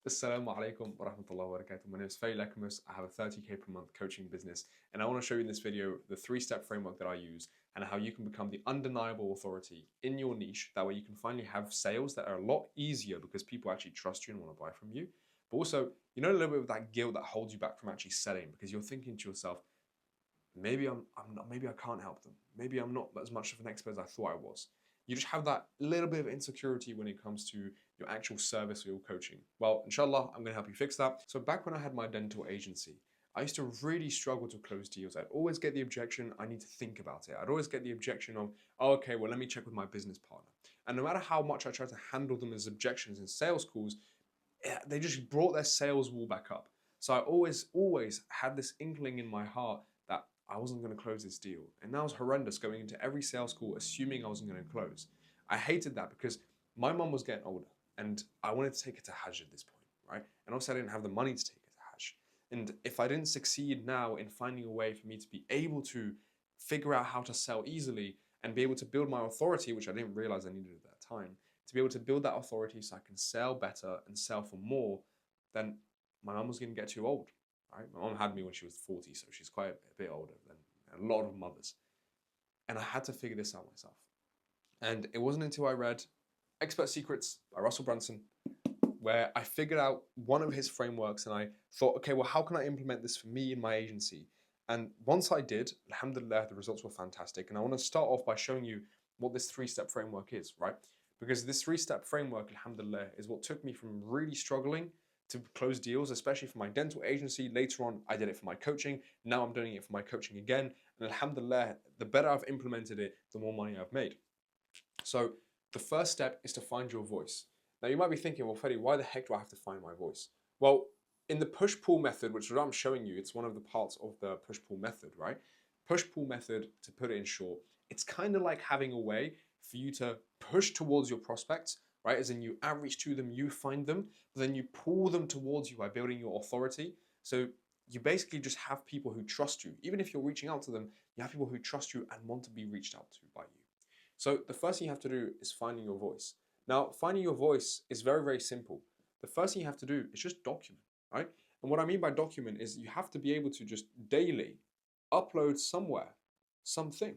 Assalamu alaikum wa rahmatullahi wa barakatuh. My name is Fedi Lecamus. I have a 30k per month coaching business, and I want to show you in this video the 3-step framework that I use and how you can become the undeniable authority in your niche. That way you can finally have sales that are a lot easier because people actually trust you and want to buy from you. But also, a little bit of that guilt that holds you back from actually selling because you're thinking to yourself, maybe I'm not, maybe I can't help them. Maybe I'm not as much of an expert as I thought I was. You just have that little bit of insecurity when it comes to your actual service or your coaching. Well, inshallah, I'm gonna help you fix that. So back when I had my dental agency, I used to really struggle to close deals. I'd always get the objection, I need to think about it. I'd always get the objection of, oh, okay, well, let me check with my business partner. And no matter how much I tried to handle them as objections in sales calls, they just brought their sales wall back up. So I always had this inkling in my heart that I wasn't going to close this deal. And that was horrendous, going into every sales call assuming I wasn't going to close. I hated that because my mum was getting older and I wanted to take her to Hajj at this point, right? And also I didn't have the money to take her to Hajj. And if I didn't succeed now in finding a way for me to be able to figure out how to sell easily and be able to build my authority, which I didn't realize I needed at that time, to be able to build that authority so I can sell better and sell for more, then my mum was going to get too old. Right? My mum had me when she was 40, so she's quite a bit older than a lot of mothers. And I had to figure this out myself. And it wasn't until I read Expert Secrets by Russell Brunson where I figured out one of his frameworks and I thought, okay, well, how can I implement this for me in my agency? And once I did, alhamdulillah, the results were fantastic. And I want to start off by showing you what this 3-step framework is, right? Because this 3-step framework, alhamdulillah, is what took me from really struggling to close deals, especially for my dental agency. Later on, I did it for my coaching. Now I'm doing it for my coaching again. And alhamdulillah, the better I've implemented it, the more money I've made. So the first step is to find your voice. Now you might be thinking, well, Fedi, why the heck do I have to find my voice? Well, in the push-pull method, which is what I'm showing you, it's one of the parts of the push-pull method, right? Push-pull method, to put it in short, it's kind of like having a way for you to push towards your prospects, right? As in you outreach to them, you find them, but then you pull them towards you by building your authority. So you basically just have people who trust you. Even if you're reaching out to them, you have people who trust you and want to be reached out to by you. So the first thing you have to do is finding your voice. Now, finding your voice is very, very simple. The first thing you have to do is just document, right? And what I mean by document is you have to be able to just daily upload somewhere, something.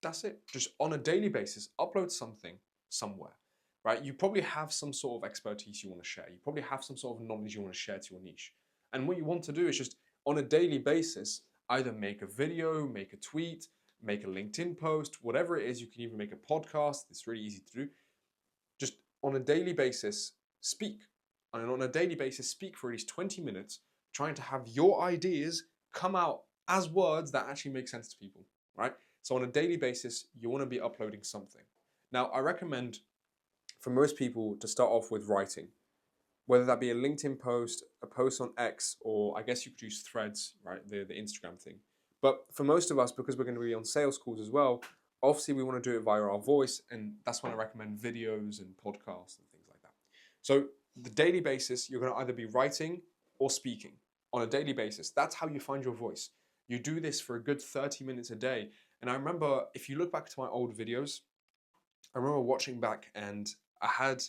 That's it. Just on a daily basis, upload something somewhere, right? You probably have some sort of expertise you want to share. You probably have some sort of knowledge you want to share to your niche. And what you want to do is just on a daily basis, either make a video, make a tweet, make a LinkedIn post, whatever it is. You can even make a podcast. It's really easy to do. Just on a daily basis, speak. And on a daily basis, speak for at least 20 minutes, trying to have your ideas come out as words that actually make sense to people, right? So on a daily basis, you want to be uploading something. Now, I recommend for most people to start off with writing, whether that be a LinkedIn post, a post on X, or I guess you could use Threads, right? The Instagram thing. But for most of us, because we're going to be on sales calls as well, obviously we want to do it via our voice, and that's when I recommend videos and podcasts and things like that. So the daily basis, you're going to either be writing or speaking on a daily basis. That's how you find your voice. You do this for a good 30 minutes a day. And I remember, if you look back to my old videos, I remember watching back and I had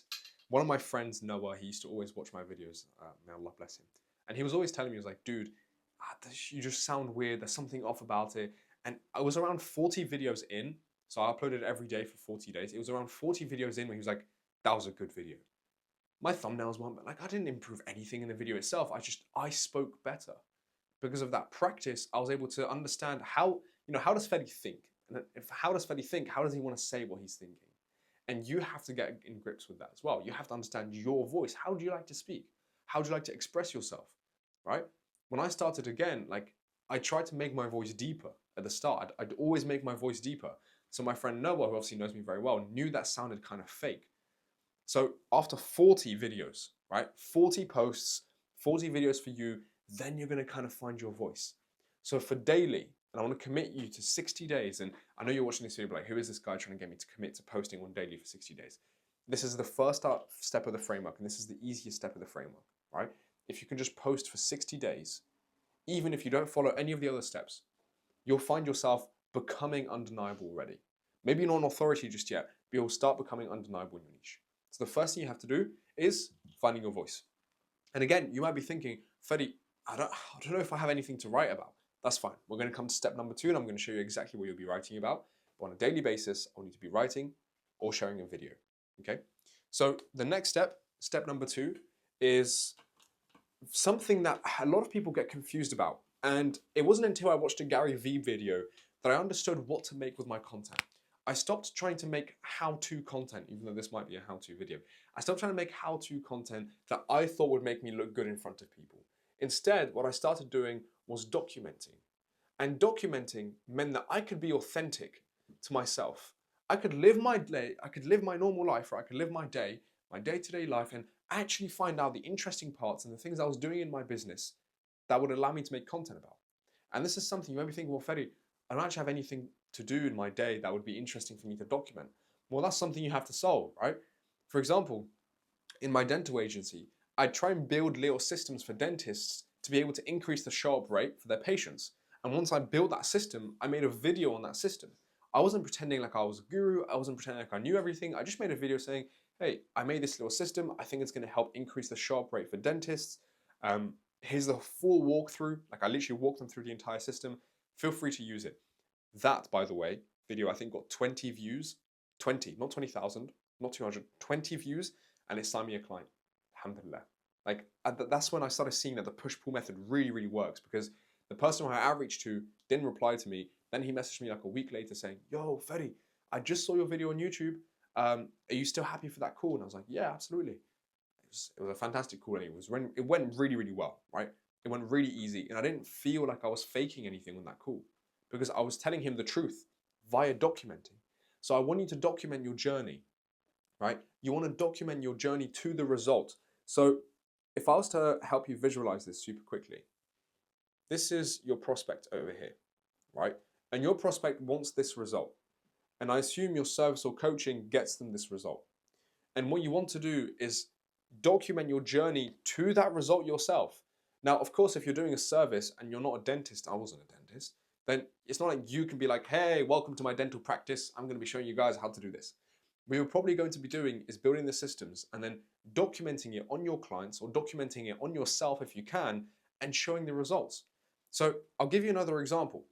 one of my friends, Noah, he used to always watch my videos, may Allah bless him. And he was always telling me, he was like, dude, you just sound weird, there's something off about it. And I was around 40 videos in, so I uploaded every day for 40 days. It was around 40 videos in when he was like, that was a good video. My thumbnails weren't, like, I didn't improve anything in the video itself. I spoke better. Because of that practice, I was able to understand how does Fedi think? And how does Fedi think? How does he want to say what he's thinking? And you have to get in grips with that as well. You have to understand your voice. How do you like to speak? How do you like to express yourself, right? When I started again, like, I tried to make my voice deeper at the start. I'd always make my voice deeper. So my friend Noah, who obviously knows me very well, knew that sounded kind of fake. So after 40 videos, right? 40 posts, 40 videos for you, then you're going to kind of find your voice. So for daily, and I want to commit you to 60 days, and I know you're watching this video like, who is this guy trying to get me to commit to posting on daily for 60 days? This is the first step of the framework, and this is the easiest step of the framework, right? If you can just post for 60 days, even if you don't follow any of the other steps, you'll find yourself becoming undeniable already. Maybe not an authority just yet, but you'll start becoming undeniable in your niche. So the first thing you have to do is finding your voice. And again, you might be thinking, Fedi, I don't know if I have anything to write about. That's fine. We're going to come to step number 2, and I'm going to show you exactly what you'll be writing about. But on a daily basis, I'll need to be writing or sharing a video. Okay? So the next step, step number 2, is something that a lot of people get confused about. And it wasn't until I watched a Gary Vee video that I understood what to make with my content. I stopped trying to make how-to content, even though this might be a how-to video. I stopped trying to make how-to content that I thought would make me look good in front of people. Instead, what I started doing was documenting. And documenting meant that I could be authentic to myself. I could live my day, I could live my normal life, or I could live my day, my day-to-day life, and actually find out the interesting parts and the things I was doing in my business that would allow me to make content about. And this is something you might be thinking, well, Fedi, I don't actually have anything to do in my day that would be interesting for me to document. Well, that's something you have to solve, right? For example, in my dental agency, I try and build little systems for dentists to be able to increase the show-up rate for their patients. And once I built that system, I made a video on that system. I wasn't pretending like I was a guru. I wasn't pretending like I knew everything. I just made a video saying, hey, I made this little system. I think it's going to help increase the show-up rate for dentists. Here's the full walkthrough. Like I literally walked them through the entire system. Feel free to use it. That, by the way, video I think got 20 views. 20, not 20,000, not 200, 20 views, and it signed me a client. Alhamdulillah. Like that's when I started seeing that the push-pull method really, really works, because the person who I outreached to didn't reply to me. Then he messaged me like a week later saying, yo, Fedi, I just saw your video on YouTube. Are you still happy for that call? And I was like, yeah, absolutely. It was a fantastic call, and it went really, really well, right? It went really easy, and I didn't feel like I was faking anything on that call, because I was telling him the truth via documenting. So I want you to document your journey, right? You want to document your journey to the result. So if I was to help you visualize this super quickly, this is your prospect over here, right? And your prospect wants this result. And I assume your service or coaching gets them this result. And what you want to do is document your journey to that result yourself. Now, of course, if you're doing a service and you're not a dentist, I wasn't a dentist, then it's not like you can be like, hey, welcome to my dental practice. I'm going to be showing you guys how to do this. What you're probably going to be doing is building the systems and then documenting it on your clients, or documenting it on yourself if you can, and showing the results. So I'll give you another example.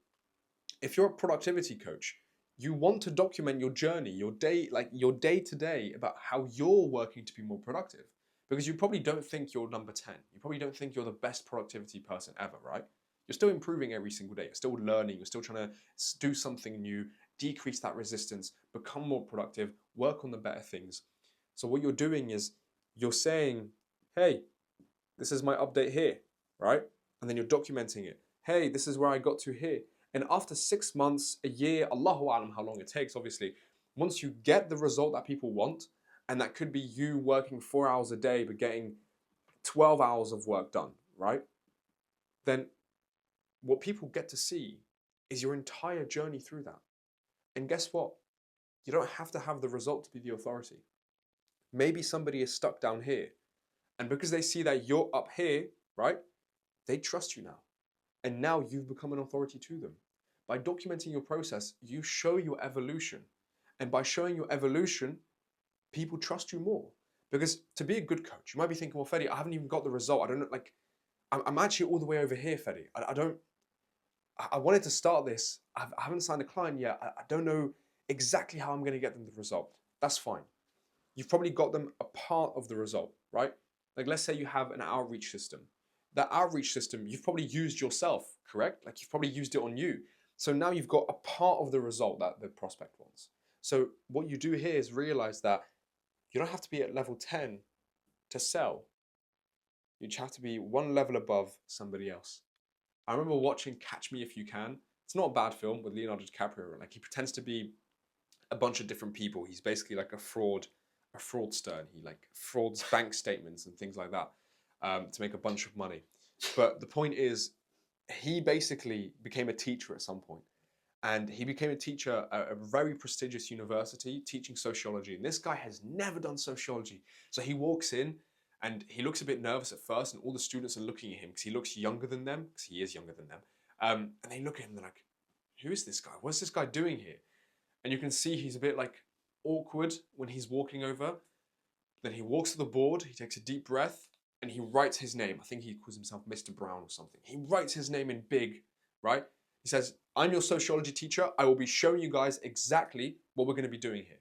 If you're a productivity coach, you want to document your journey, your day, like your day-to-day, about how you're working to be more productive. Because you probably don't think you're number 10. You probably don't think you're the best productivity person ever, right? You're still improving every single day. You're still learning. You're still trying to do something new, decrease that resistance, become more productive, work on the better things. So what you're doing is you're saying, hey, this is my update here, right? And then you're documenting it. Hey, this is where I got to here. And after 6 months, a year, Allahu Alam how long it takes, obviously, once you get the result that people want, and that could be you working 4 hours a day but getting 12 hours of work done, right? Then what people get to see is your entire journey through that. And guess what? You don't have to have the result to be the authority. Maybe somebody is stuck down here, and because they see that you're up here, right, they trust you now. And now you've become an authority to them. By documenting your process, you show your evolution. And by showing your evolution, people trust you more. Because to be a good coach, you might be thinking, well, Fedi, I haven't even got the result. I don't know, like, I'm actually all the way over here, Fedi. I wanted to start this. I haven't signed a client yet. I don't know exactly how I'm going to get them the result. That's fine. You've probably got them a part of the result, right? Like, let's say you have an outreach system. That outreach system, you've probably used yourself, correct? Like, you've probably used it on you. So now you've got a part of the result that the prospect wants. So what you do here is realize that you don't have to be at level 10 to sell. You just have to be one level above somebody else. I remember watching Catch Me If You Can. It's not a bad film with Leonardo DiCaprio. Like, he pretends to be a bunch of different people. He's basically like a fraudster. And he like frauds bank statements and things like that to make a bunch of money. But the point is, he basically became a teacher at some point. And he became a teacher at a very prestigious university teaching sociology. And this guy has never done sociology. So he walks in and he looks a bit nervous at first, and all the students are looking at him because he looks younger than them, because he is younger than them. And they look at him and they're like, who is this guy? What's this guy doing here? And you can see he's a bit like awkward when he's walking over. Then he walks to the board, he takes a deep breath, and he writes his name. I think he calls himself Mr. Brown or something. He writes his name in big, right? He says, I'm your sociology teacher. I will be showing you guys exactly what we're going to be doing here.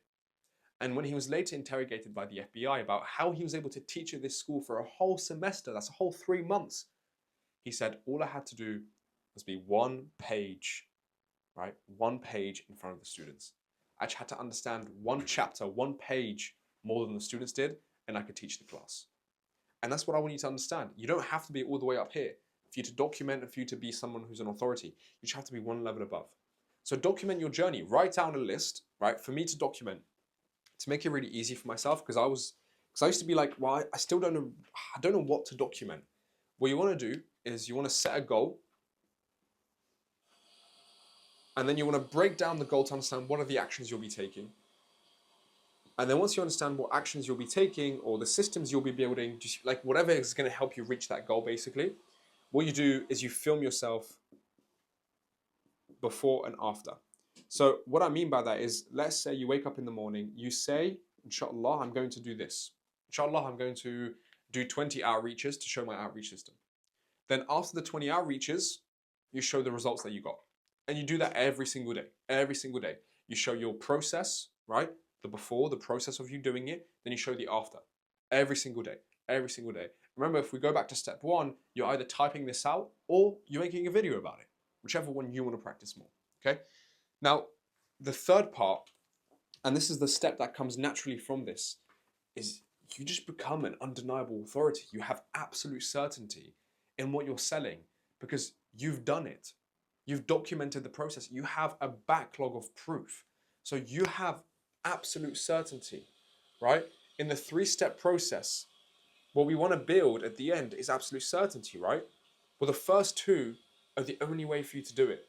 And when he was later interrogated by the FBI about how he was able to teach at this school for a whole semester, that's a whole 3 months, he said, all I had to do was be 1 page, right? 1 page in front of the students. I just had to understand 1 chapter, 1 page more than the students did, and I could teach the class. And that's what I want you to understand. You don't have to be all the way up here. For you to document and for you to be someone who's an authority, you just have to be 1 level above. So document your journey. Write down a list, right? For me to document, to make it really easy for myself, because I used to be like, well, I still don't know, I don't know what to document. What you want to do is you want to set a goal, and then you want to break down the goal to understand what are the actions you'll be taking. And then once you understand what actions you'll be taking or the systems you'll be building, just like whatever is going to help you reach that goal, basically, what you do is you film yourself before and after. So what I mean by that is, let's say you wake up in the morning, you say, inshallah, I'm going to do this. Inshallah, I'm going to do 20 outreaches to show my outreach system. Then after the 20 outreaches, you show the results that you got. And you do that every single day, every single day. You show your process, right? The before, the process of you doing it, then you show the after. Every single day, every single day. Remember, if we go back to step 1, you're either typing this out or you're making a video about it, whichever one you want to practice more, okay? Now, the third part, and this is the step that comes naturally from this, is you just become an undeniable authority. You have absolute certainty in what you're selling because you've done it. You've documented the process. You have a backlog of proof. So you have absolute certainty, right? In the 3-step process, what we want to build at the end is absolute certainty, right? Well, the first 2 are the only way for you to do it.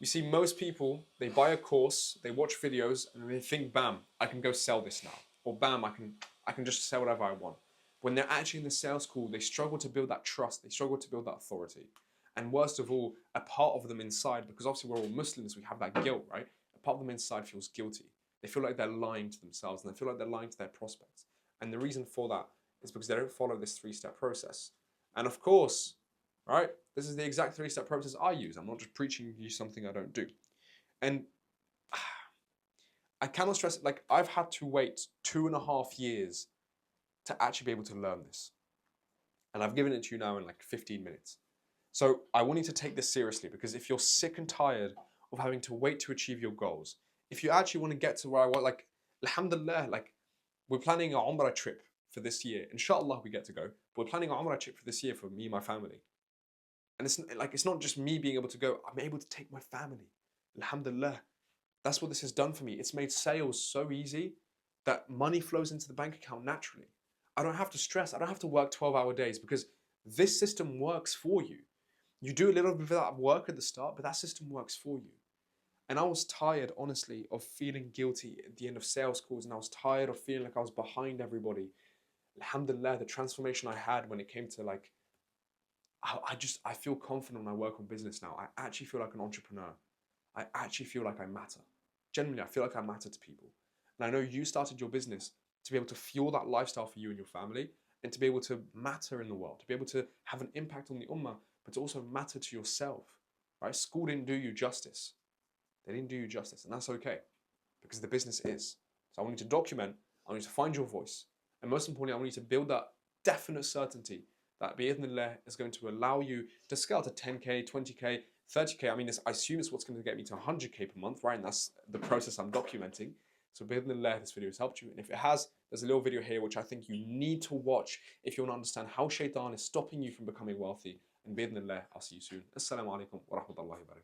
You see, most people, they buy a course, they watch videos, and they think, bam, I can go sell this now. Or bam, I can just sell whatever I want. When they're actually in the sales call, they struggle to build that trust. They struggle to build that authority. And worst of all, a part of them inside, because obviously we're all Muslims, we have that guilt, right? A part of them inside feels guilty. They feel like they're lying to themselves and they feel like they're lying to their prospects. And the reason for that is because they don't follow this 3-step process. And of course, right, this is the exact 3-step process I use. I'm not just preaching you something I don't do. And I cannot stress it, like I've had to wait 2.5 years to actually be able to learn this. And I've given it to you now in like 15 minutes. So I want you to take this seriously, because if you're sick and tired of having to wait to achieve your goals, if you actually want to get to where I want, like, alhamdulillah, like we're planning a Umrah trip for this year. Inshallah, we get to go. But we're planning a Umrah trip for this year for me and my family. And it's not just me being able to go, I'm able to take my family. Alhamdulillah. That's what this has done for me. It's made sales so easy that money flows into the bank account naturally. I don't have to stress. I don't have to work 12-hour days because this system works for you. You do a little bit of that work at the start, but that system works for you. And I was tired, honestly, of feeling guilty at the end of sales calls, and I was tired of feeling like I was behind everybody. Alhamdulillah, the transformation I had when it came to like, I feel confident when I work on business now. I actually feel like an entrepreneur. I actually feel like I matter. Genuinely, I feel like I matter to people. And I know you started your business to be able to fuel that lifestyle for you and your family, and to be able to matter in the world, to be able to have an impact on the Ummah, but to also matter to yourself, right? School didn't do you justice. They didn't do you justice, and that's okay, because the business is. So I want you to document, I want you to find your voice, and most importantly, I want you to build that definite certainty that bi'idhnillah is going to allow you to scale to 10K, 20K, 30K. I mean, I assume it's what's going to get me to 100K per month, right? And that's the process I'm documenting. So bi'idhnillah, this video has helped you. And if it has, there's a little video here which I think you need to watch if you want to understand how shaitan is stopping you from becoming wealthy. And bi'idhnillah, I'll see you soon. Assalamu alaikum wa rahmatullahi wa barakatuh.